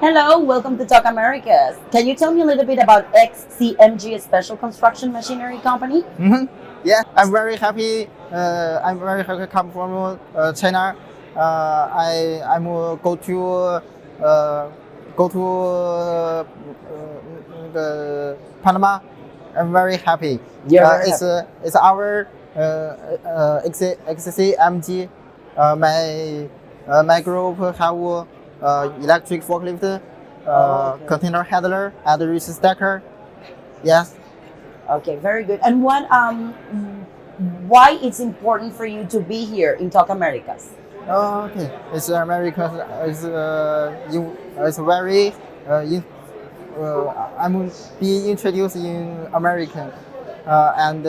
Hello, welcome to Talk Americas. Can you tell me a little bit about XCMG, a special construction machinery company? Yeah, I'm very happy. I'm very happy to come from China. I'm go to the Panama. I'm very happy. You're very happy. It's our XCMG. My group have electric forklift, Okay. container handler, and reach stacker. Yes. Okay, very good. And why it's important for you to be here in Talk Americas? Okay, it's America. It's very. I'm being introduced in American, and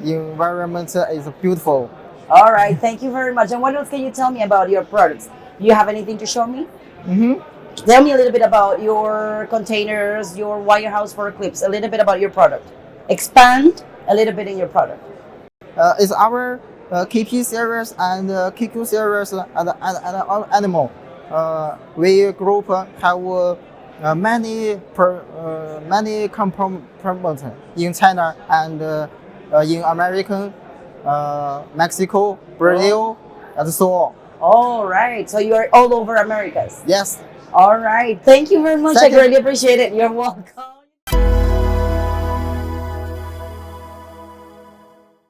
environment is beautiful. All right, thank you very much. And what else can you tell me about your products? Do you have anything to show me? Tell me a little bit about your containers, your wirehouse for clips, a little bit about your product. Expand a little bit in your product. It's our KP series and KQ series and animal. We group have many components in China and in American, Mexico, Brazil, and so on. All right, so you're all over Americas. Yes. All right, thank you very much. Thank I you. really appreciate it. You're welcome.